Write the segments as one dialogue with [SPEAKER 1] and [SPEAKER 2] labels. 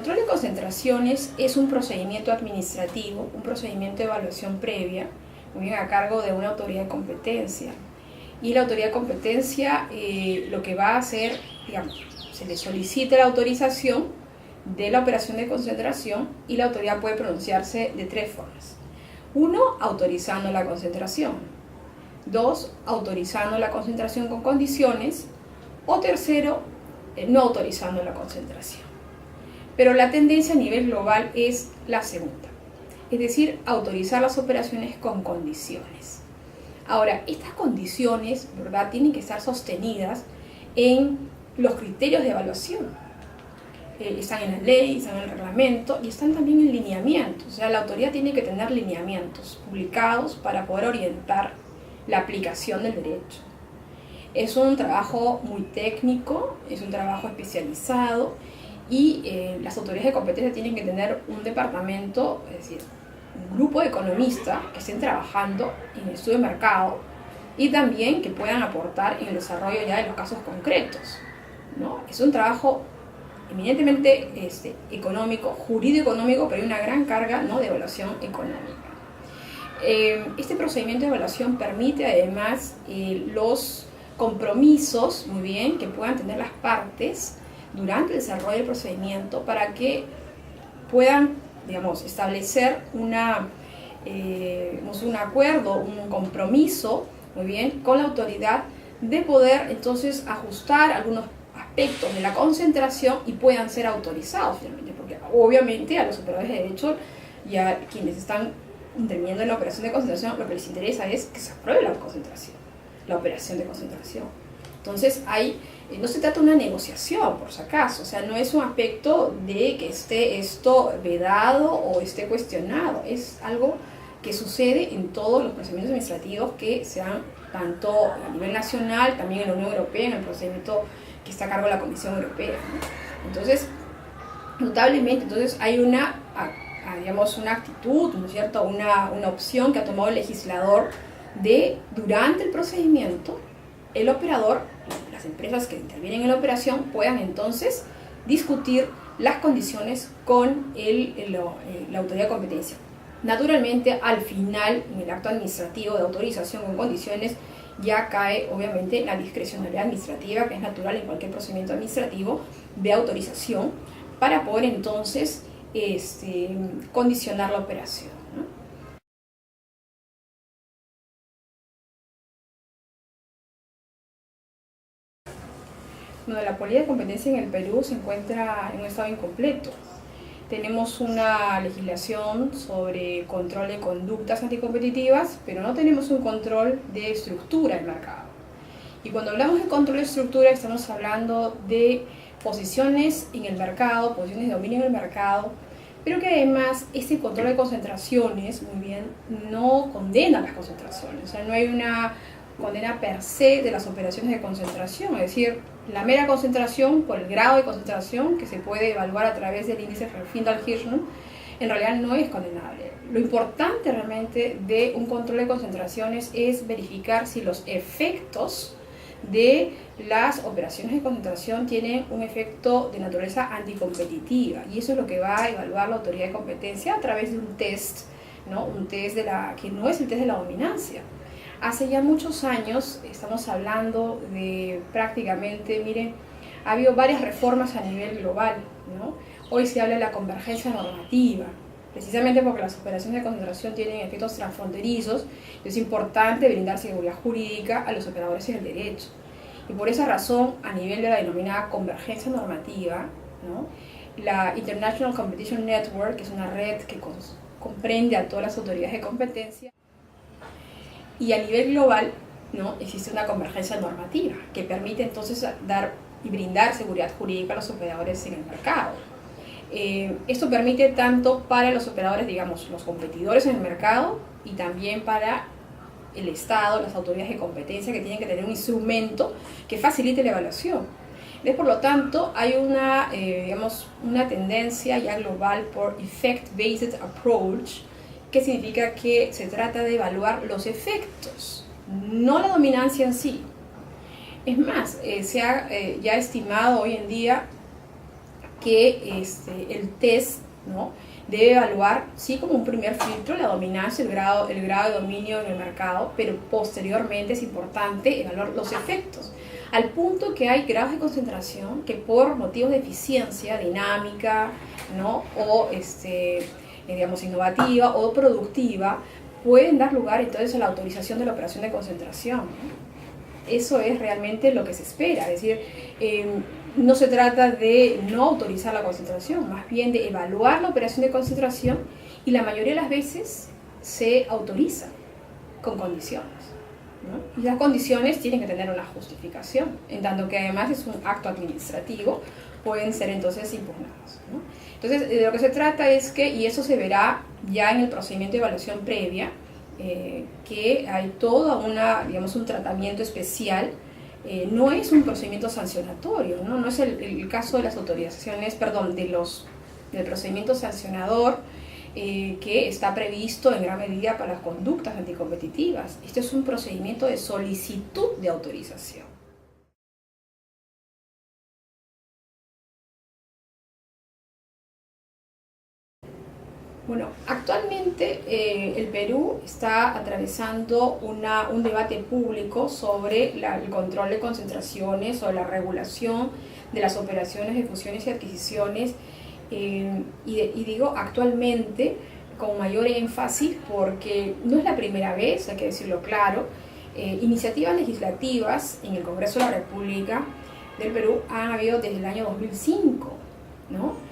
[SPEAKER 1] control de concentraciones es un procedimiento administrativo, un procedimiento de evaluación previa, muy bien, a cargo de una autoridad de competencia. Y la autoridad de competencia lo que va a hacer, digamos, se le solicita la autorización de la operación de concentración y la autoridad puede pronunciarse de tres formas. Uno, autorizando la concentración. Dos, autorizando la concentración con condiciones. O tercero, no autorizando la concentración. Pero la tendencia a nivel global es la segunda, es decir, autorizar las operaciones con condiciones. Ahora, estas condiciones, ¿verdad?, tienen que estar sostenidas en los criterios de evaluación. Están en la ley, están en el reglamento y están también en lineamientos. O sea, la autoridad tiene que tener lineamientos publicados para poder orientar la aplicación del derecho. Es un trabajo muy técnico, es un trabajo especializado y las autoridades de competencia tienen que tener un departamento, es decir, un grupo de economistas que estén trabajando en el estudio de mercado y también que puedan aportar en el desarrollo ya de los casos concretos, ¿no? Es un trabajo eminentemente económico, jurídico-económico, pero hay una gran carga, ¿no?, de evaluación económica. Este procedimiento de evaluación permite además los compromisos, muy bien, que puedan tener las partes durante el desarrollo del procedimiento para que puedan, digamos, establecer un acuerdo, un compromiso, muy bien, con la autoridad de poder entonces ajustar algunos aspectos de la concentración y puedan ser autorizados finalmente, porque obviamente a los operadores de derecho y a quienes están interviniendo en la operación de concentración lo que les interesa es que se apruebe la concentración, la operación de concentración. Entonces no se trata de una negociación, por si acaso, o sea, no es un aspecto de que esté esto vedado o esté cuestionado, es algo que sucede en todos los procedimientos administrativos que se dan tanto a nivel nacional, también en la Unión Europea, en el procedimiento que está a cargo de la Comisión Europea, ¿no? Entonces, notablemente, entonces hay digamos, una actitud, ¿no es cierto?, una opción que ha tomado el legislador de, durante el procedimiento, el operador, las empresas que intervienen en la operación puedan entonces discutir las condiciones con la autoridad de competencia. Naturalmente, al final, en el acto administrativo de autorización con condiciones, ya cae obviamente la discrecionalidad administrativa, que es natural en cualquier procedimiento administrativo de autorización, para poder entonces condicionar la operación, ¿no? Bueno, la política de competencia en el Perú se encuentra en un estado incompleto. Tenemos una legislación sobre control de conductas anticompetitivas, pero no tenemos un control de estructura del mercado. Y cuando hablamos de control de estructura, estamos hablando de posiciones en el mercado, posiciones de dominio en el mercado, pero que además este control de concentraciones, muy bien, no condena las concentraciones. O sea, no hay una condena per se de las operaciones de concentración, es decir, la mera concentración por el grado de concentración que se puede evaluar a través del índice Findal-Hirschman, en realidad no es condenable. Lo importante realmente de un control de concentraciones es verificar si los efectos de las operaciones de concentración tienen un efecto de naturaleza anticompetitiva, y eso es lo que va a evaluar la autoridad de competencia a través de un test, ¿no? Un test que no es el test de la dominancia. Hace ya muchos años, estamos hablando de prácticamente, miren, ha habido varias reformas a nivel global, ¿no? Hoy se habla de la convergencia normativa, precisamente porque las operaciones de concentración tienen efectos transfronterizos, es importante brindar seguridad jurídica a los operadores en el derecho. Y por esa razón, a nivel de la denominada convergencia normativa, ¿no?, la International Competition Network, que es una red que comprende a todas las autoridades de competencia, y a nivel global, ¿no?, existe una convergencia normativa que permite entonces dar y brindar seguridad jurídica a los operadores en el mercado. Esto permite tanto para los operadores, digamos, los competidores en el mercado, y también para el Estado, las autoridades de competencia, que tienen que tener un instrumento que facilite la evaluación. Entonces, por lo tanto, hay una tendencia ya global por Effect-Based Approach, que significa que se trata de evaluar los efectos, no la dominancia en sí. Es más, se ha ya estimado hoy en día que el test, ¿no?, debe evaluar, sí, como un primer filtro, la dominancia, el grado de dominio en el mercado, pero posteriormente es importante evaluar los efectos, al punto que hay grados de concentración que por motivos de eficiencia dinámica, ¿no?, o digamos innovativa o productiva, pueden dar lugar entonces a la autorización de la operación de concentración, ¿no? Eso es realmente lo que se espera, es decir, no se trata de no autorizar la concentración, más bien de evaluar la operación de concentración, y la mayoría de las veces se autoriza con condiciones, ¿no? Y las condiciones tienen que tener una justificación, en tanto que además es un acto administrativo, pueden ser entonces impugnados, ¿no? Entonces, de lo que se trata es que, y eso se verá ya en el procedimiento de evaluación previa, que hay todo un tratamiento especial. No es un procedimiento sancionatorio, ¿no? No es el caso de las autorizaciones, perdón, del procedimiento sancionador que está previsto en gran medida para las conductas anticompetitivas. Este es un procedimiento de solicitud de autorización. Bueno, actualmente el Perú está atravesando un debate público sobre el control de concentraciones, sobre la regulación de las operaciones de fusiones y adquisiciones, y digo actualmente con mayor énfasis porque no es la primera vez, hay que decirlo claro, iniciativas legislativas en el Congreso de la República del Perú han habido desde el año 2005, ¿no?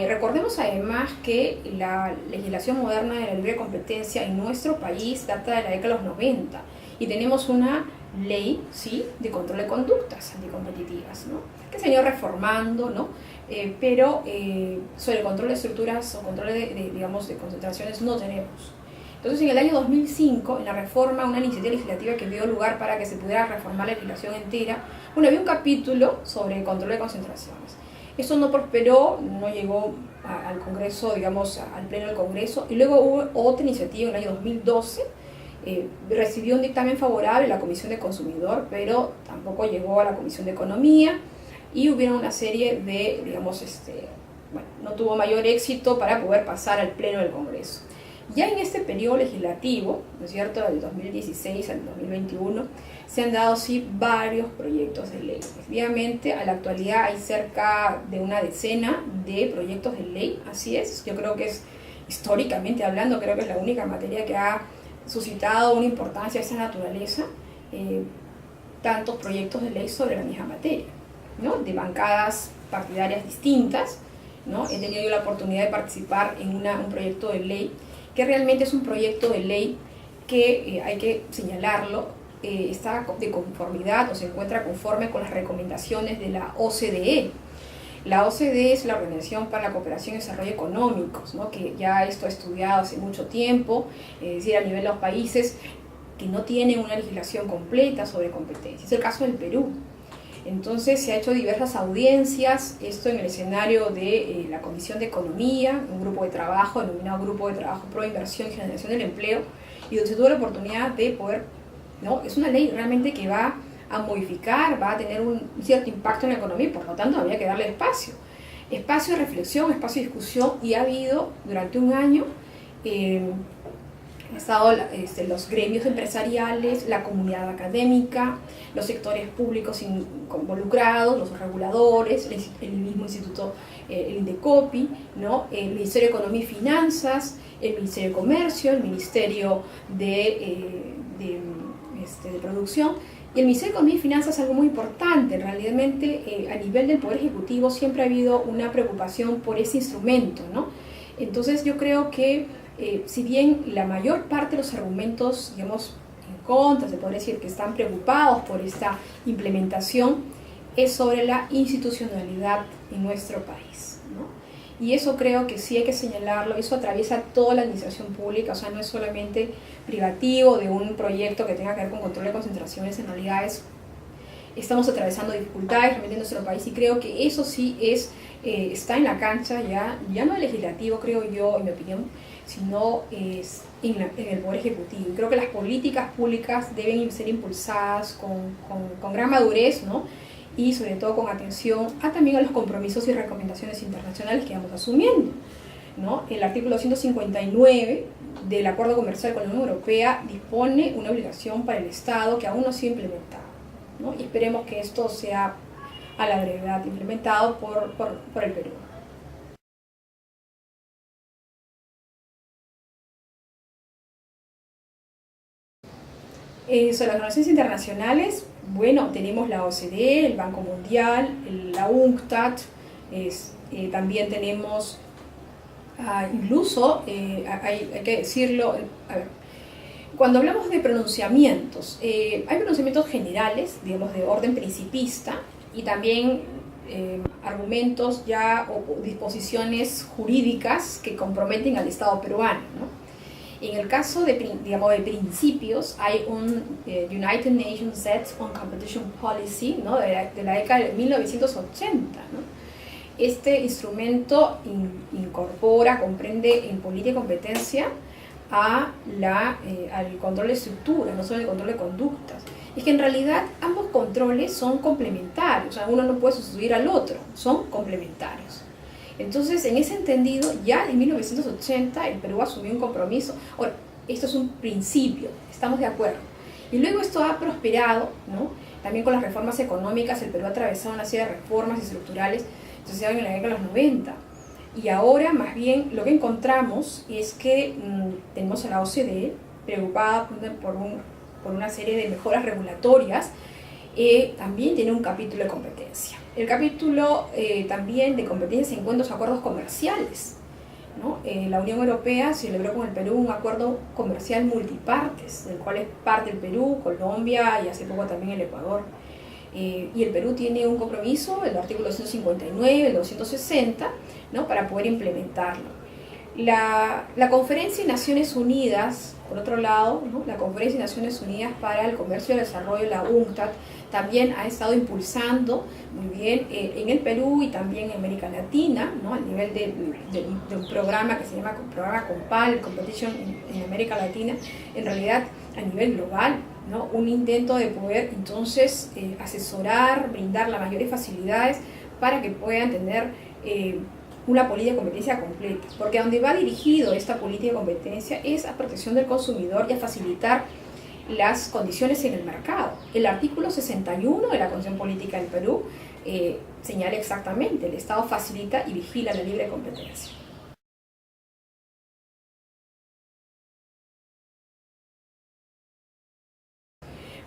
[SPEAKER 1] Recordemos además que la legislación moderna de la libre competencia en nuestro país data de la década de los 90 y tenemos una ley, ¿sí?, de control de conductas anticompetitivas, ¿no?, que se ha ido reformando, ¿no?, pero sobre el control de estructuras o control de concentraciones no tenemos. Entonces, en el año 2005, en la reforma, una iniciativa legislativa que dio lugar para que se pudiera reformar la legislación entera, bueno, había un capítulo sobre control de concentraciones. Eso no prosperó, no llegó al Congreso, digamos, al Pleno del Congreso, y luego hubo otra iniciativa en el año 2012, recibió un dictamen favorable en la Comisión de Consumidor, pero tampoco llegó a la Comisión de Economía, y hubieron una serie de, digamos, no tuvo mayor éxito para poder pasar al Pleno del Congreso. Ya en este periodo legislativo, ¿no es cierto?, del 2016 al 2021, se han dado sí varios proyectos de ley. Efectivamente, a la actualidad hay cerca de una decena de proyectos de ley, así es. Yo creo que es, históricamente hablando, creo que es la única materia que ha suscitado una importancia de esa naturaleza, tantos proyectos de ley sobre la misma materia, ¿no?, de bancadas partidarias distintas, ¿no? He tenido yo la oportunidad de participar en un proyecto de ley que realmente es un proyecto de ley que, hay que señalarlo, está de conformidad o se encuentra conforme con las recomendaciones de la OCDE. La OCDE es la Organización para la Cooperación y Desarrollo Económicos, ¿no?, que ya esto ha estudiado hace mucho tiempo, es decir, a nivel de los países que no tienen una legislación completa sobre competencia. Es el caso del Perú. Entonces se ha hecho diversas audiencias, esto en el escenario de la Comisión de Economía, un grupo de trabajo denominado Grupo de Trabajo Pro Inversión y Generación del Empleo, y donde se tuvo la oportunidad de poder, ¿no?, es una ley realmente que va a modificar, va a tener un cierto impacto en la economía, y por lo tanto había que darle espacio de reflexión, espacio de discusión, y ha habido durante un año han estado los gremios empresariales, la comunidad académica, los sectores públicos involucrados, los reguladores, el mismo instituto, el INDECOPI, ¿no?, el Ministerio de Economía y Finanzas, el Ministerio de Comercio, el Ministerio de Producción. Y el Ministerio de Economía y Finanzas es algo muy importante. Realmente, a nivel del Poder Ejecutivo siempre ha habido una preocupación por ese instrumento, ¿no? Entonces yo creo que si bien la mayor parte de los argumentos, digamos, en contra, se podría decir que están preocupados por esta implementación, es sobre la institucionalidad en nuestro país, ¿no? Y eso creo que sí hay que señalarlo, eso atraviesa toda la administración pública, o sea, no es solamente privativo de un proyecto que tenga que ver con control de concentraciones, en realidad estamos atravesando dificultades realmente en nuestro país, y creo que eso sí está en la cancha ya no el legislativo, creo yo, en mi opinión, sino en el Poder Ejecutivo. Creo que las políticas públicas deben ser impulsadas con gran madurez, ¿no?, y sobre todo con atención también a los compromisos y recomendaciones internacionales que vamos asumiendo, ¿no? El artículo 159 del Acuerdo Comercial con la Unión Europea dispone una obligación para el Estado que aún no se ha implementado, ¿no? Y esperemos que esto sea a la brevedad implementado por el Perú. Sobre las organizaciones internacionales, bueno, tenemos la OCDE, el Banco Mundial, la UNCTAD, también tenemos, incluso, hay que decirlo, a ver, cuando hablamos de pronunciamientos, hay pronunciamientos generales, digamos, de orden principista, y también argumentos ya o disposiciones jurídicas que comprometen al Estado peruano, ¿no? En el caso digamos, de principios, hay un United Nations Set on Competition Policy, ¿no? de la década de 1980. ¿No? Este instrumento comprende en política y competencia al control de estructura, no solo el control de conductas. Es que en realidad ambos controles son complementarios, o sea, uno no puede sustituir al otro, son complementarios. Entonces, en ese entendido, ya en 1980 el Perú asumió un compromiso. Ahora, esto es un principio, estamos de acuerdo. Y luego esto ha prosperado, ¿no? También con las reformas económicas, el Perú ha atravesado una serie de reformas estructurales, entonces en la década de los 90. Y ahora, más bien, lo que encontramos es que tenemos a la OCDE preocupada por una serie de mejoras regulatorias. También tiene un capítulo de competencia. El capítulo también de competencia se encuentra en los acuerdos comerciales, ¿no? La Unión Europea celebró con el Perú un acuerdo comercial multipartes, del cual es parte el Perú, Colombia y hace poco también el Ecuador. Y el Perú tiene un compromiso, el artículo 159, el 260, ¿no? Para poder implementarlo. La Conferencia de Naciones Unidas, por otro lado, ¿no? La Conferencia de Naciones Unidas para el Comercio y el Desarrollo, la UNCTAD, también ha estado impulsando muy bien en el Perú y también en América Latina, ¿no? A nivel de un programa que se llama Programa COMPAL, Competition en América Latina, en realidad a nivel global, ¿no? Un intento de poder entonces asesorar, brindar las mayores facilidades para que puedan tener una política de competencia completa, porque a donde va dirigido esta política de competencia es a protección del consumidor y a facilitar las condiciones en el mercado. El artículo 61 de la Constitución Política del Perú señala exactamente: el Estado facilita y vigila la libre competencia.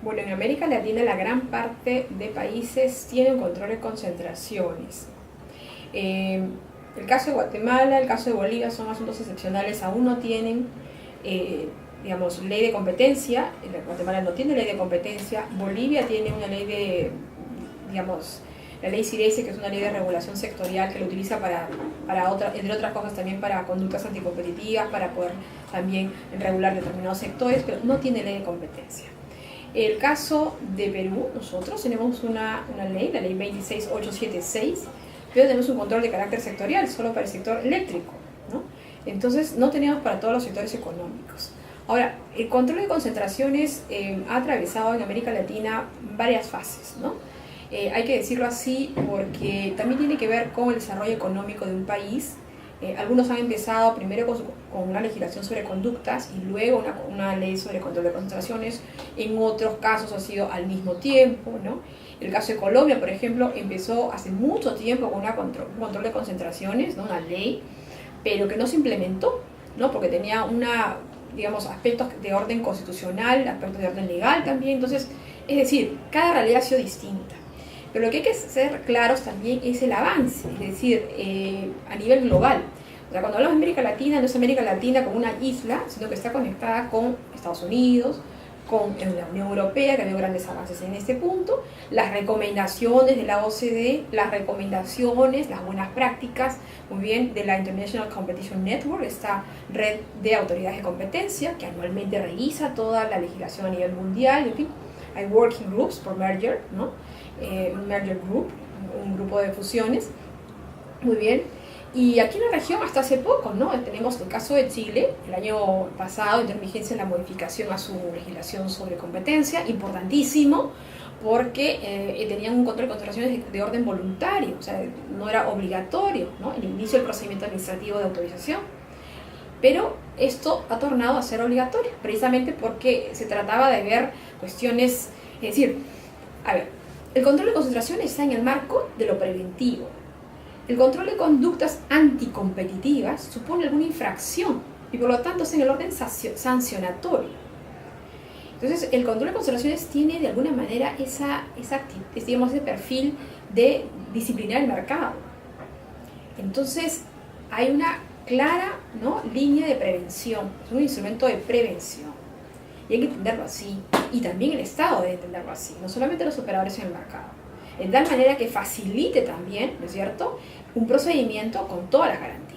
[SPEAKER 1] Bueno, en América Latina la gran parte de países tienen control de concentraciones. El caso de Guatemala, el caso de Bolivia son asuntos excepcionales, aún no tienen digamos, ley de competencia. Guatemala no tiene ley de competencia, Bolivia tiene una ley de, digamos, la ley CIRESE, que es una ley de regulación sectorial que lo utiliza entre otras cosas también para conductas anticompetitivas, para poder también regular determinados sectores, pero no tiene ley de competencia. El caso de Perú, nosotros tenemos una ley, la ley 26876, pero tenemos un control de carácter sectorial, solo para el sector eléctrico, ¿no? Entonces no tenemos para todos los sectores económicos. Ahora, el control de concentraciones ha atravesado en América Latina varias fases, ¿no? Hay que decirlo así porque también tiene que ver con el desarrollo económico de un país. Algunos han empezado primero con una legislación sobre conductas y luego una ley sobre control de concentraciones. En otros casos ha sido al mismo tiempo, ¿no? El caso de Colombia, por ejemplo, empezó hace mucho tiempo con un control de concentraciones, ¿no? Una ley, pero que no se implementó, ¿no? Porque tenía digamos, aspectos de orden constitucional, aspectos de orden legal también. Entonces, es decir, cada realidad ha sido distinta. Pero lo que hay que ser claros también es el avance, es decir, a nivel global. O sea, cuando hablamos de América Latina, no es América Latina como una isla, sino que está conectada con Estados Unidos, con la Unión Europea, que ha habido grandes avances en este punto, las recomendaciones de la OCDE, las recomendaciones, las buenas prácticas, muy bien, de la International Competition Network, esta red de autoridades de competencia que anualmente revisa toda la legislación a nivel mundial. En fin, hay working groups por merger, ¿no? Un merger group, un grupo de fusiones, muy bien. Y aquí en la región hasta hace poco, ¿no? Tenemos el caso de Chile, el año pasado entró en vigencia la modificación a su legislación sobre competencia, importantísimo, porque tenían un control de contrataciones de orden voluntario, o sea, no era obligatorio, ¿no?, el inicio del procedimiento administrativo de autorización. Pero esto ha tornado a ser obligatorio, precisamente porque se trataba de ver cuestiones, es decir, a ver, el control de concentración está en el marco de lo preventivo. El control de conductas anticompetitivas supone alguna infracción y por lo tanto es en el orden sancionatorio. Entonces, el control de concentraciones tiene de alguna manera digamos, ese perfil de disciplinar el mercado. Entonces, hay una clara, ¿no?, línea de prevención, es un instrumento de prevención. Y hay que entenderlo así, y también el Estado debe entenderlo así, no solamente los operadores en el mercado. De tal manera que facilite también, ¿no es cierto?, un procedimiento con todas las garantías.